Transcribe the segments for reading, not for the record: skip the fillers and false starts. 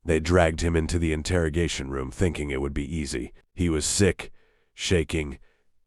They dragged him into the interrogation room thinking it would be easy. He was sick, shaking,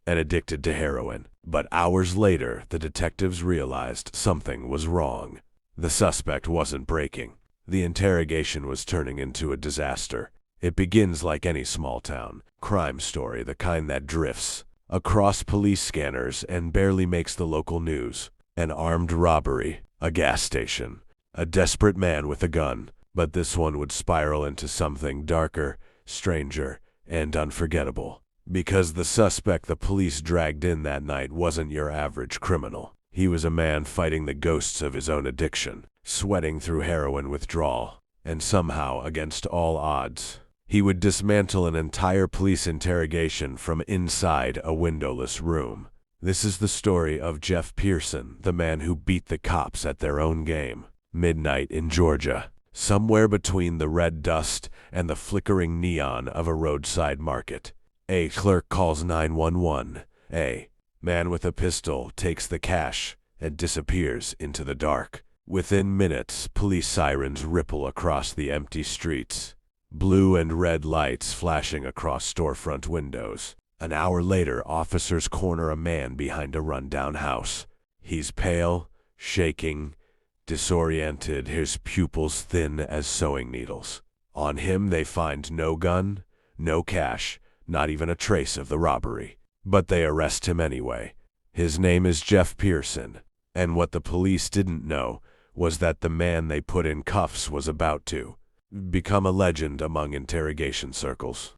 and addicted to heroin. But hours later, the detectives realized something was wrong. The suspect wasn't breaking. The interrogation was turning into a disaster. It begins like any small-town crime story, the kind that drifts across police scanners and barely makes the local news. An armed robbery, a gas station, a desperate man with a gun. But this one would spiral into something darker, stranger, and unforgettable. Because the suspect the police dragged in that night wasn't your average criminal. He was a man fighting the ghosts of his own addiction, sweating through heroin withdrawal, and somehow, against all odds, he would dismantle an entire police interrogation from inside a windowless room. This is the story of Jeff Pearson, the man who beat the cops at their own game. Midnight in Georgia, somewhere between the red dust and the flickering neon of a roadside market. A clerk calls 911. A man with a pistol takes the cash and disappears into the dark. Within minutes, police sirens ripple across the empty streets, blue and red lights flashing across storefront windows. An hour later, officers corner a man behind a rundown house. He's pale, shaking, disoriented, his pupils thin as sewing needles. On him they find no gun, no cash, not even a trace of the robbery. But they arrest him anyway. His name is Jeff Pearson, and what the police didn't know was that the man they put in cuffs was about to become a legend among interrogation circles.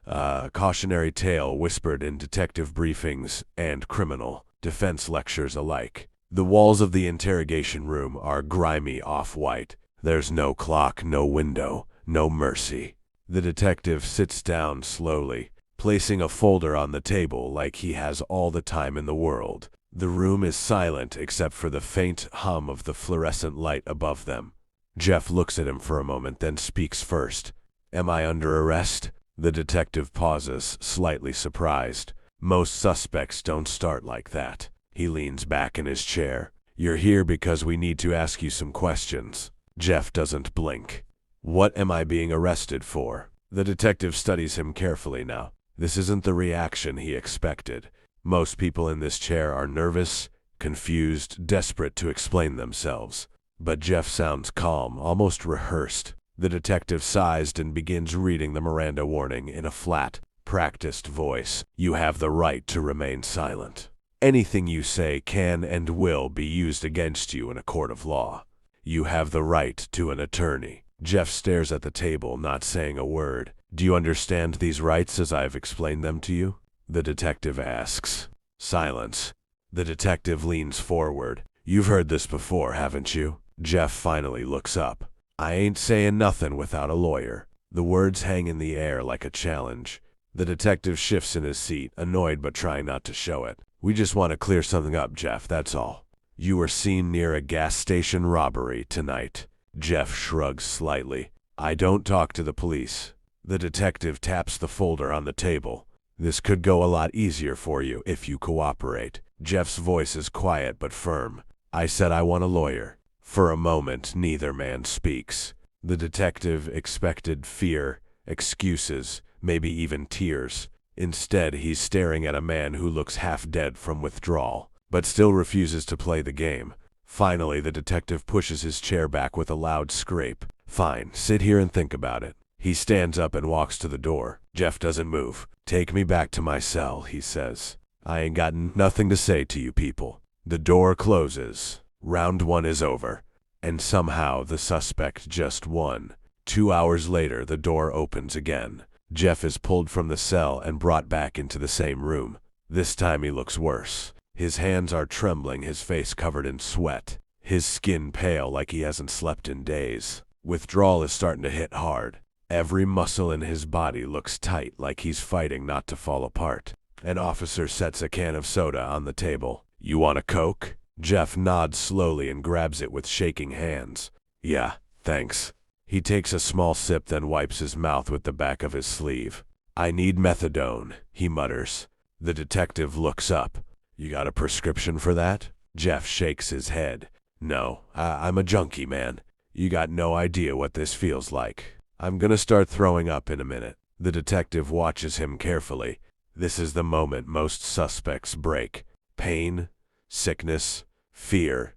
A cautionary tale whispered in detective briefings and criminal defense lectures alike. The walls of the interrogation room are grimy off-white. There's no clock, no window, no mercy. The detective sits down slowly, placing a folder on the table like he has all the time in the world. The room is silent except for the faint hum of the fluorescent light above them. Jeff looks at him for a moment, then speaks first. "Am I under arrest?" The detective pauses, slightly surprised. Most suspects don't start like that. He leans back in his chair. "You're here because we need to ask you some questions." Jeff doesn't blink. "What am I being arrested for?" The detective studies him carefully now. This isn't the reaction he expected. Most people in this chair are nervous, confused, desperate to explain themselves. But Jeff sounds calm, almost rehearsed. The detective sighs and begins reading the Miranda warning in a flat, practiced voice. "You have the right to remain silent. Anything you say can and will be used against you in a court of law. You have the right to an attorney." Jeff stares at the table, not saying a word. "Do you understand these rights as I've explained them to you?" The detective asks. Silence. The detective leans forward. "You've heard this before, haven't you?" Jeff finally looks up. "I ain't saying nothing without a lawyer." The words hang in the air like a challenge. The detective shifts in his seat, annoyed but trying not to show it. "We just want to clear something up, Jeff, that's all. You were seen near a gas station robbery tonight." Jeff shrugs slightly. "I don't talk to the police." The detective taps the folder on the table. "This could go a lot easier for you if you cooperate." Jeff's voice is quiet but firm. "I said I want a lawyer." For a moment, neither man speaks. The detective expected fear, excuses, maybe even tears. Instead, he's staring at a man who looks half dead from withdrawal, but still refuses to play the game. Finally, the detective pushes his chair back with a loud scrape. "Fine, sit here and think about it." He stands up and walks to the door. Jeff doesn't move. "Take me back to my cell," he says. "I ain't got nothing to say to you people." The door closes. Round one is over. And somehow the suspect just won. 2 hours later, the door opens again. Jeff is pulled from the cell and brought back into the same room. This time he looks worse. His hands are trembling, his face covered in sweat. His skin pale like he hasn't slept in days. Withdrawal is starting to hit hard. Every muscle in his body looks tight, like he's fighting not to fall apart. An officer sets a can of soda on the table. "You want a Coke?" Jeff nods slowly and grabs it with shaking hands. "Yeah, thanks." He takes a small sip, then wipes his mouth with the back of his sleeve. "I need methadone," he mutters. The detective looks up. "You got a prescription for that?" Jeff shakes his head. "No, I'm a junkie, man. You got no idea what this feels like. I'm gonna start throwing up in a minute. The detective watches him carefully. This is the moment most suspects break. Pain, sickness, fear.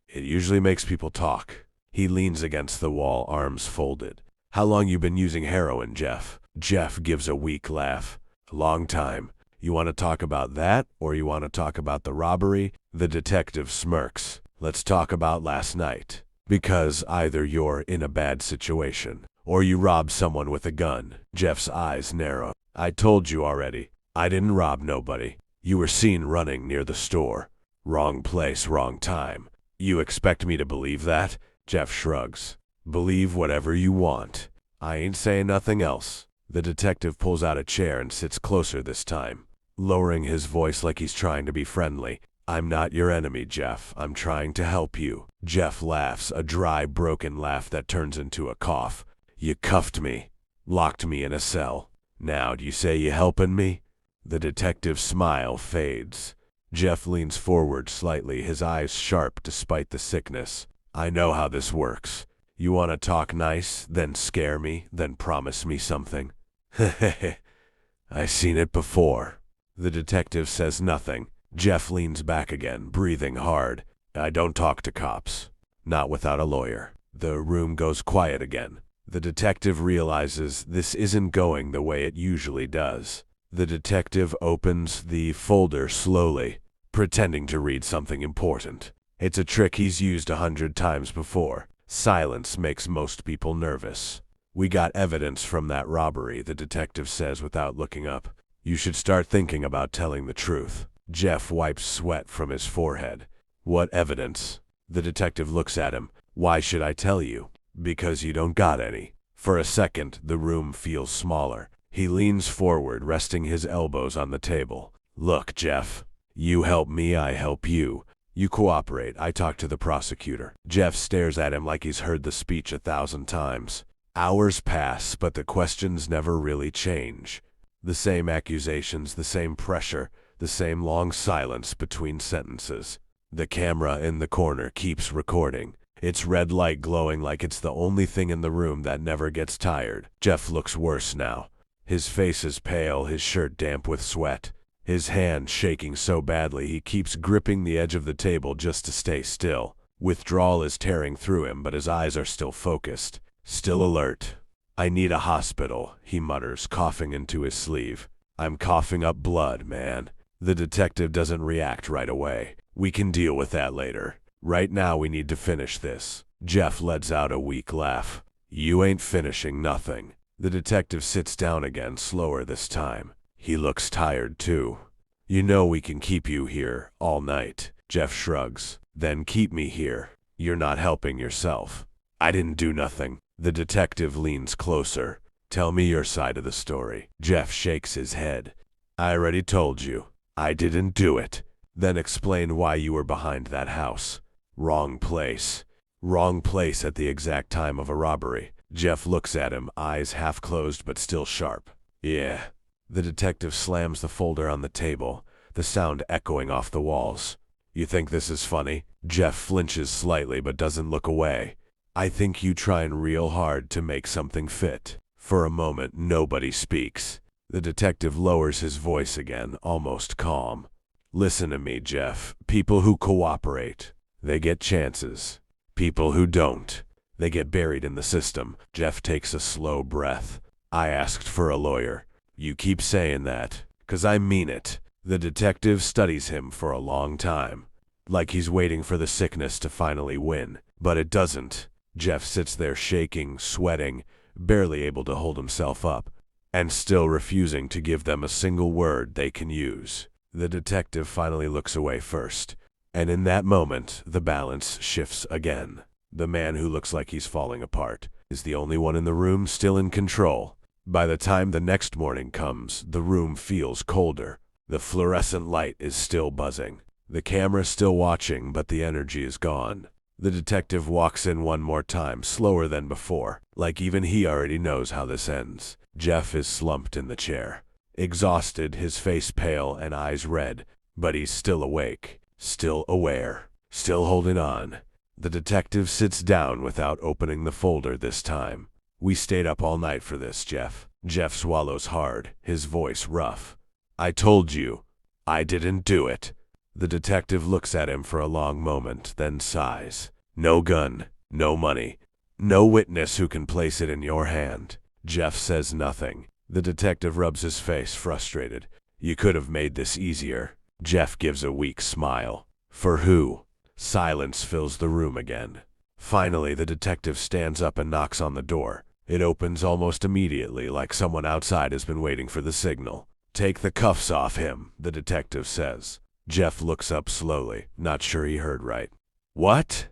It usually makes people talk. He leans against the wall, arms folded. How long you been using heroin, Jeff? Jeff gives a weak laugh. A long time. You want to talk about that, or you want to talk about the robbery? The detective smirks. Let's talk about last night. Because either you're in a bad situation, or you robbed someone with a gun. Jeff's eyes narrow. I told you already. I didn't rob nobody. You were seen running near the store. Wrong place, wrong time. You expect me to believe that? Jeff shrugs. Believe whatever you want. I ain't saying nothing else. The detective pulls out a chair and sits closer this time, lowering his voice like he's trying to be friendly. I'm not your enemy, Jeff. I'm trying to help you. Jeff laughs, a dry, broken laugh that turns into a cough. You cuffed me, locked me in a cell. Now, do you say you helping me? The detective's smile fades. Jeff leans forward slightly, his eyes sharp despite the sickness. I know how this works. You want to talk nice, then scare me, then promise me something? Hehehe. I seen it before. The detective says nothing. Jeff leans back again, breathing hard. I don't talk to cops. Not without a lawyer. The room goes quiet again. The detective realizes this isn't going the way it usually does. The detective opens the folder slowly, pretending to read something important. It's a trick he's used 100 times before. Silence makes most people nervous. We got evidence from that robbery, the detective says without looking up. You should start thinking about telling the truth. Jeff wipes sweat from his forehead. What evidence? The detective looks at him. Why should I tell you? Because you don't got any. For a second, the room feels smaller. He leans forward, resting his elbows on the table. Look, Jeff. You help me, I help you. You cooperate, I talk to the prosecutor. Jeff stares at him like he's heard the speech 1,000 times. Hours pass, but the questions never really change. The same accusations, the same pressure, the same long silence between sentences. The camera in the corner keeps recording. Its red light glowing like it's the only thing in the room that never gets tired. Jeff looks worse now. His face is pale, his shirt damp with sweat. His hand shaking so badly he keeps gripping the edge of the table just to stay still. Withdrawal is tearing through him, but his eyes are still focused, still alert. I need a hospital, he mutters, coughing into his sleeve. I'm coughing up blood, man. The detective doesn't react right away. We can deal with that later. Right now we need to finish this. Jeff lets out a weak laugh. You ain't finishing nothing. The detective sits down again, slower this time. He looks tired too. You know we can keep you here all night. Jeff shrugs. Then keep me here. You're not helping yourself. I didn't do nothing. The detective leans closer. Tell me your side of the story. Jeff shakes his head. I already told you. I didn't do it. Then explain why you were behind that house. Wrong place. Wrong place at the exact time of a robbery. Jeff looks at him, eyes half closed but still sharp. Yeah. The detective slams the folder on the table, the sound echoing off the walls. You think this is funny? Jeff flinches slightly but doesn't look away. I think you trying real hard to make something fit. For a moment, nobody speaks. The detective lowers his voice again, almost calm. Listen to me, Jeff. People who cooperate, they get chances. People who don't, they get buried in the system. Jeff takes a slow breath. I asked for a lawyer. You keep saying that, 'cause I mean it. The detective studies him for a long time, like he's waiting for the sickness to finally win. But it doesn't. Jeff sits there shaking, sweating, barely able to hold himself up, and still refusing to give them a single word they can use. The detective finally looks away first, and in that moment, the balance shifts again. The man who looks like he's falling apart is the only one in the room still in control. By the time the next morning comes, the room feels colder. The fluorescent light is still buzzing. The camera's still watching, but the energy is gone. The detective walks in one more time, slower than before, like even he already knows how this ends. Jeff is slumped in the chair, exhausted, his face pale and eyes red, but he's still awake, still aware, still holding on. The detective sits down without opening the folder this time. We stayed up all night for this, Jeff. Jeff swallows hard, his voice rough. I told you, I didn't do it. The detective looks at him for a long moment, then sighs. No gun, no money, no witness who can place it in your hand. Jeff says nothing. The detective rubs his face, frustrated. You could have made this easier. Jeff gives a weak smile. For who? Silence fills the room again. Finally, the detective stands up and knocks on the door. It opens almost immediately, like someone outside has been waiting for the signal. Take the cuffs off him, the detective says. Jeff looks up slowly, not sure he heard right. What?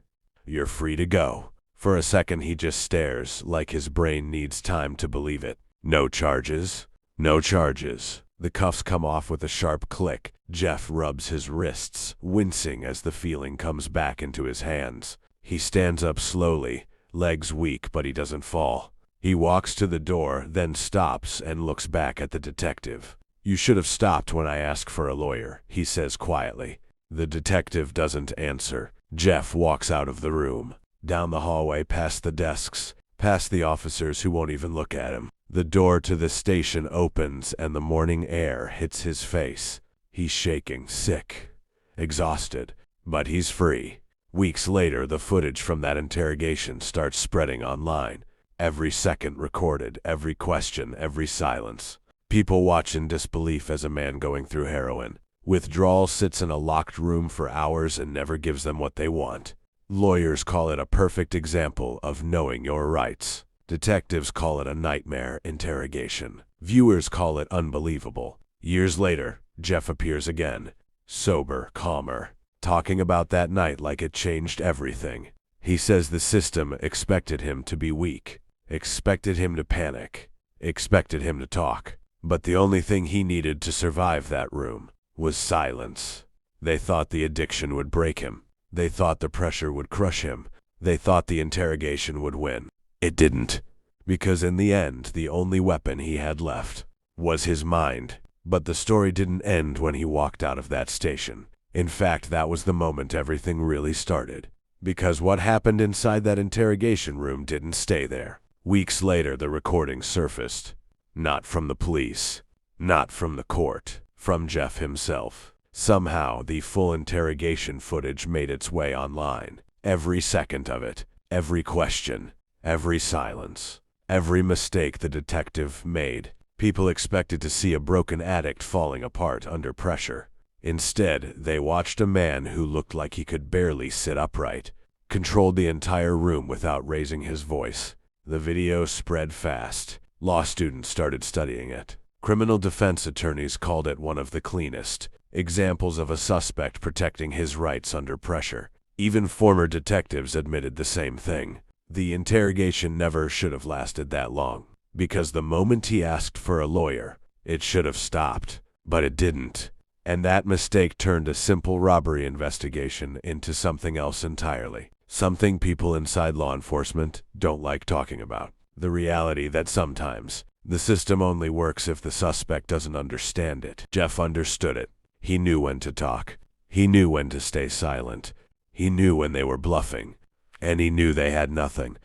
You're free to go. For a second he just stares, like his brain needs time to believe it. No charges. No charges. The cuffs come off with a sharp click. Jeff rubs his wrists, wincing as the feeling comes back into his hands. He stands up slowly, legs weak, but he doesn't fall. He walks to the door, then stops and looks back at the detective. You should have stopped when I asked for a lawyer, he says quietly. The detective doesn't answer. Jeff walks out of the room, down the hallway, past the desks, past the officers who won't even look at him. The door to the station opens and the morning air hits his face. He's shaking, sick, exhausted, but he's free. Weeks later, the footage from that interrogation starts spreading online. Every second recorded, every question, every silence. People watch in disbelief as a man going through heroin. Withdrawal sits in a locked room for hours and never gives them what they want. Lawyers call it a perfect example of knowing your rights. Detectives call it a nightmare interrogation. Viewers call it unbelievable. Years later, Jeff appears again, sober, calmer, talking about that night like it changed everything. He says the system expected him to be weak, expected him to panic, expected him to talk. But the only thing he needed to survive that room was silence. They thought the addiction would break him. They thought the pressure would crush him. They thought the interrogation would win. It didn't. Because in the end, the only weapon he had left was his mind. But the story didn't end when he walked out of that station. In fact, that was the moment everything really started. Because what happened inside that interrogation room didn't stay there. Weeks later, the recording surfaced. Not from the police. Not from the court. From Jeff himself. Somehow, the full interrogation footage made its way online. Every second of it. Every question. Every silence. Every mistake the detective made. People expected to see a broken addict falling apart under pressure. Instead, they watched a man who looked like he could barely sit upright, controlled the entire room without raising his voice. The video spread fast. Law students started studying it. Criminal defense attorneys called it one of the cleanest examples of a suspect protecting his rights under pressure. Even former detectives admitted the same thing. The interrogation never should have lasted that long, because the moment he asked for a lawyer, it should have stopped. But it didn't. And that mistake turned a simple robbery investigation into something else entirely. Something people inside law enforcement don't like talking about. The reality that sometimes the system only works if the suspect doesn't understand it. Jeff understood it. He knew when to talk. He knew when to stay silent. He knew when they were bluffing. And he knew they had nothing.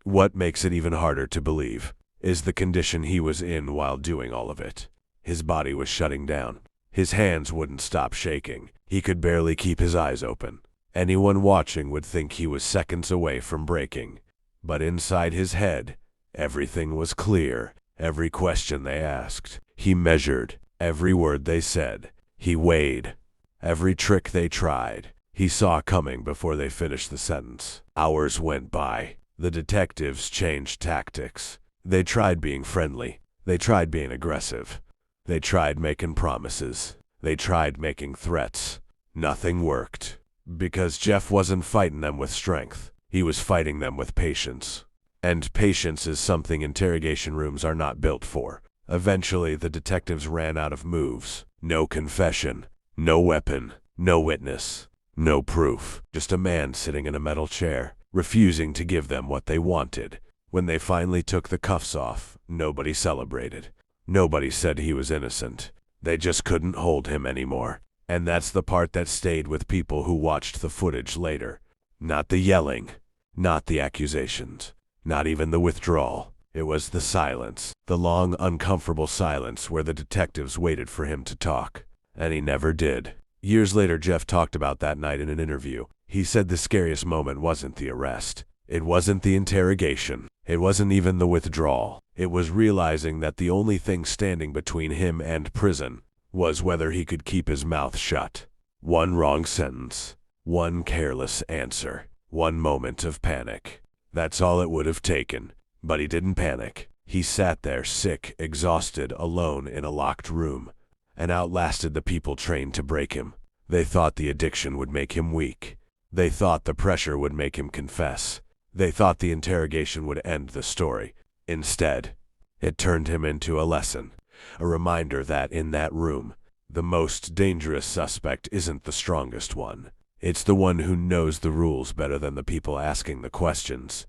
What makes it even harder to believe is the condition he was in while doing all of it. His body was shutting down. His hands wouldn't stop shaking. He could barely keep his eyes open. Anyone watching would think he was seconds away from breaking. But inside his head, everything was clear. Every question they asked, he measured. Every word they said, he weighed. Every trick they tried, he saw coming before they finished the sentence. Hours went by. The detectives changed tactics. They tried being friendly. They tried being aggressive. They tried making promises. They tried making threats. Nothing worked. Because Jeff wasn't fighting them with strength. He was fighting them with patience. And patience is something interrogation rooms are not built for. Eventually, the detectives ran out of moves. No confession. No weapon. No witness. No proof. Just a man sitting in a metal chair, refusing to give them what they wanted. When they finally took the cuffs off, nobody celebrated. Nobody said he was innocent. They just couldn't hold him anymore. And that's the part that stayed with people who watched the footage later. Not the yelling. Not the accusations. Not even the withdrawal. It was the silence, the long, uncomfortable silence where the detectives waited for him to talk. And he never did. Years later, Jeff talked about that night in an interview. He said the scariest moment wasn't the arrest. It wasn't the interrogation. It wasn't even the withdrawal. It was realizing that the only thing standing between him and prison was whether he could keep his mouth shut. One wrong sentence, one careless answer, one moment of panic. That's all it would have taken. But he didn't panic. He sat there, sick, exhausted, alone in a locked room, and outlasted the people trained to break him. They thought the addiction would make him weak. They thought the pressure would make him confess. They thought the interrogation would end the story. Instead, it turned him into a lesson, a reminder that in that room, the most dangerous suspect isn't the strongest one. It's the one who knows the rules better than the people asking the questions.